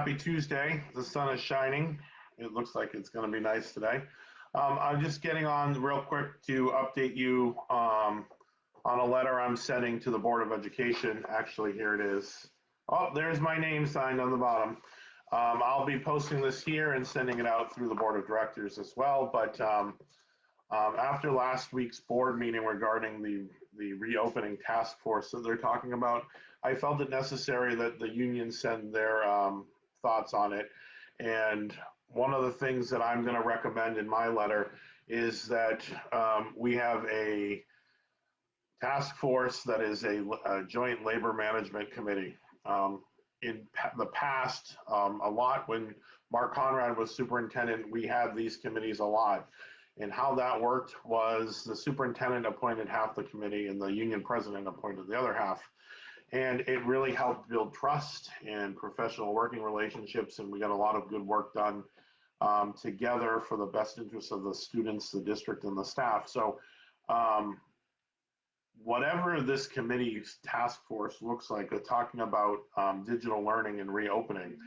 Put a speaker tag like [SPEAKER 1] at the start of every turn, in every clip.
[SPEAKER 1] Happy Tuesday. The sun is shining. It looks like it's going to be nice today. I'm just getting on real quick to update you on a letter I'm sending to the Board of Education. Actually, here it is. Oh, there's my name signed on the bottom. I'll be posting this here and sending it out through the Board of Directors as well. But after last week's board meeting regarding the reopening task force that they're talking about, I felt it necessary that the union send their thoughts on it. And one of the things that I'm going to recommend in my letter is that we have a task force that is a joint labor management committee. In the past, a lot when Mark Conrad was superintendent, we had these committees a lot. And how that worked was the superintendent appointed half the committee and the union president appointed the other half. And it really helped build trust and professional working relationships, and we got a lot of good work done together for the best interests of the students, the district, and the staff. So whatever this committee's task force looks like, talking about digital learning and reopening,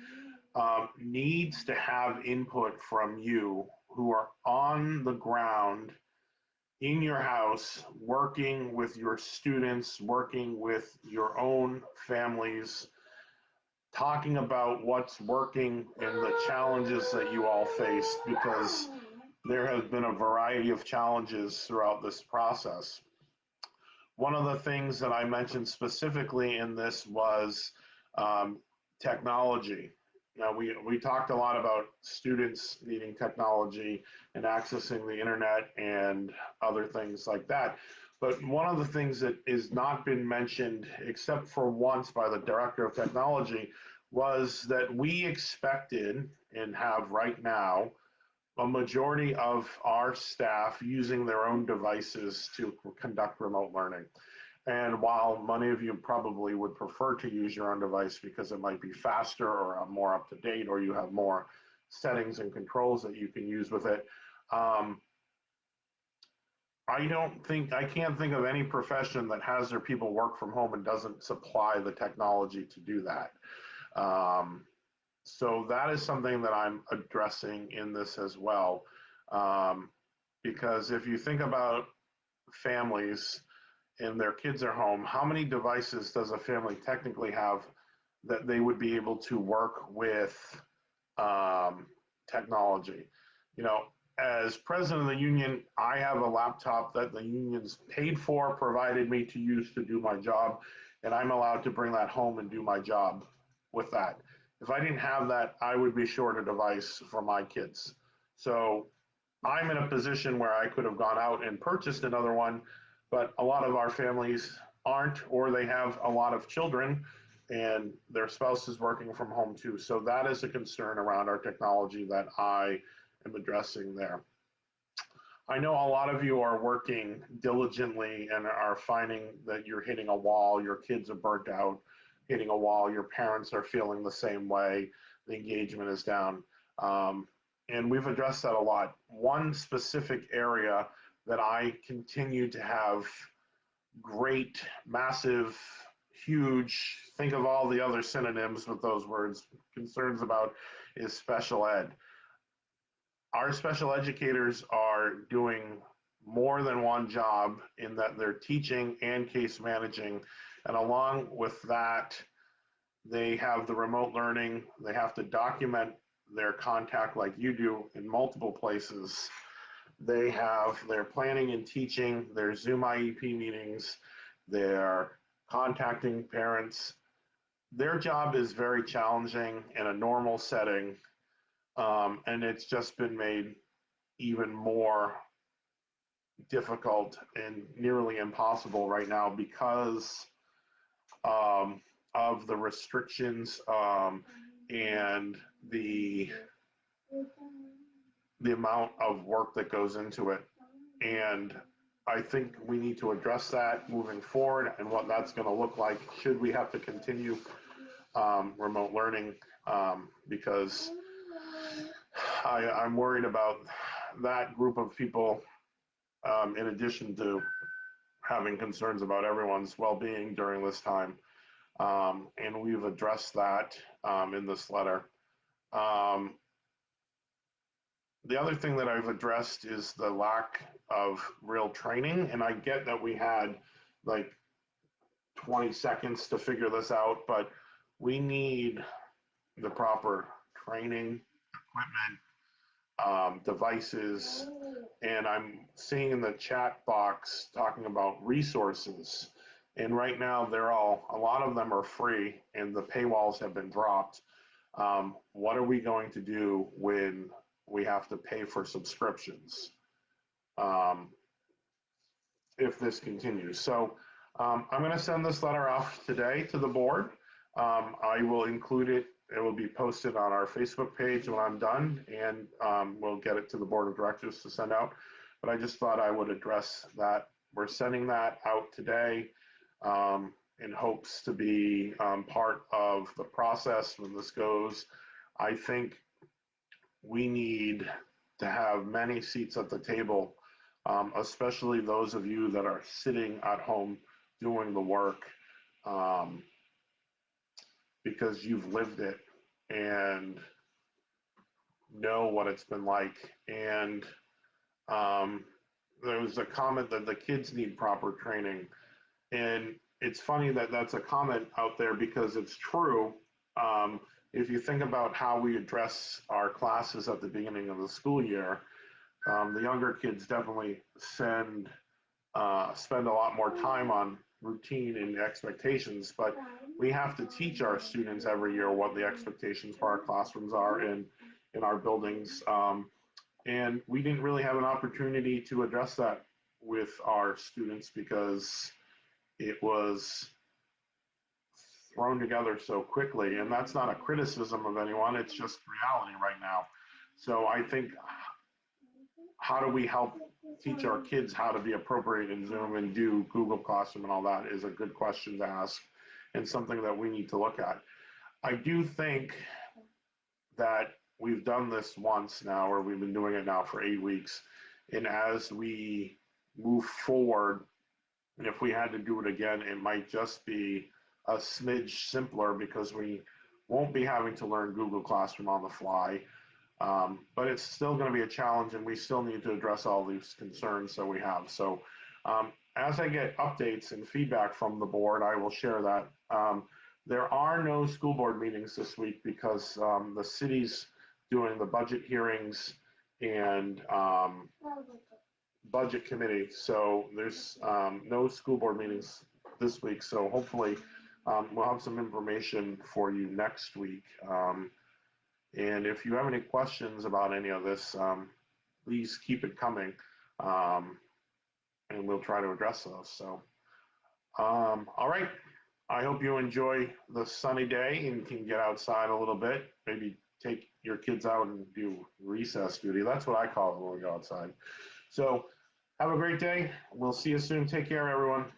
[SPEAKER 1] needs to have input from you who are on the ground in your house, working with your students, working with your own families, talking about what's working and the challenges that you all face, because there has been a variety of challenges throughout this process. One of the things that I mentioned specifically in this was technology. Now, we talked a lot about students needing technology and accessing the internet and other things like that. But one of the things that has not been mentioned, except for once by the director of technology, was that we expected and have right now a majority of our staff using their own devices to conduct remote learning. And while many of you probably would prefer to use your own device because it might be faster or more up to date, or you have more settings and controls that you can use with it, I can't think of any profession that has their people work from home and doesn't supply the technology to do that. So that is something that I'm addressing in this as well. Because if you think about families and their kids are home, how many devices does a family technically have that they would be able to work with technology? You know, as president of the union, I have a laptop that the union's paid for, provided me to use to do my job, and I'm allowed to bring that home and do my job with that. If I didn't have that, I would be short a device for my kids. So I'm in a position where I could have gone out and purchased another one, but a lot of our families aren't, or they have a lot of children and their spouse is working from home too. So that is a concern around our technology that I am addressing there. I know a lot of you are working diligently and are finding that you're hitting a wall, your kids are burnt out, hitting a wall, your parents are feeling the same way, the engagement is down. And we've addressed that a lot. One specific area that I continue to have great, massive, huge, think of all the other synonyms with those words, concerns about is special ed. Our special educators are doing more than one job in that they're teaching and case managing. And along with that, they have the remote learning. They have to document their contact like you do in multiple places. They have their planning and teaching, their Zoom IEP meetings, they're contacting parents. Their job is very challenging in a normal setting, and it's just been made even more difficult and nearly impossible right now because of the restrictions and the amount of work that goes into it. And I think we need to address that moving forward and what that's going to look like should we have to continue remote learning, because I'm worried about that group of people, in addition to having concerns about everyone's well-being during this time. And we've addressed that in this letter. Um, the other thing that I've addressed is the lack of real training, and I get that we had like 20 seconds to figure this out, but we need the proper training, equipment, devices, and I'm seeing in the chat box talking about resources. And right now, a lot of them are free, and the paywalls have been dropped. What are we going to do when we have to pay for subscriptions um, if this continues? So I'm going to send this letter off today to the board. I will include it. It will be posted on our Facebook page when I'm done, and we'll get it to the board of directors to send out. But I just thought I would address that. We're sending that out today in hopes to be part of the process when this goes. I think we need to have many seats at the table, especially those of you that are sitting at home doing the work, because you've lived it and know what it's been like. And there was a comment that the kids need proper training. And it's funny that that's a comment out there because it's true. If you think about how we address our classes at the beginning of the school year, the younger kids definitely spend a lot more time on routine and expectations, but we have to teach our students every year what the expectations for our classrooms are in our buildings. And we didn't really have an opportunity to address that with our students because it was thrown together so quickly. And that's not a criticism of anyone, it's just reality right now. So I think, how do we help teach our kids how to be appropriate in Zoom and do Google Classroom and all that is a good question to ask and something that we need to look at. I do think that we've done this once now, or we've been doing it now for 8 weeks. And as we move forward, if we had to do it again, it might just be a smidge simpler because we won't be having to learn Google Classroom on the fly. But it's still going to be a challenge, and we still need to address all these concerns that we have. So as I get updates and feedback from the board, I will share that. There are no school board meetings this week because the city's doing the budget hearings and budget committee. So there's no school board meetings this week. So hopefully we'll have some information for you next week. And if you have any questions about any of this, please keep it coming, and we'll try to address those. So, all right. I hope you enjoy the sunny day and can get outside a little bit. Maybe take your kids out and do recess duty. That's what I call it when we go outside. So, have a great day. We'll see you soon. Take care, everyone.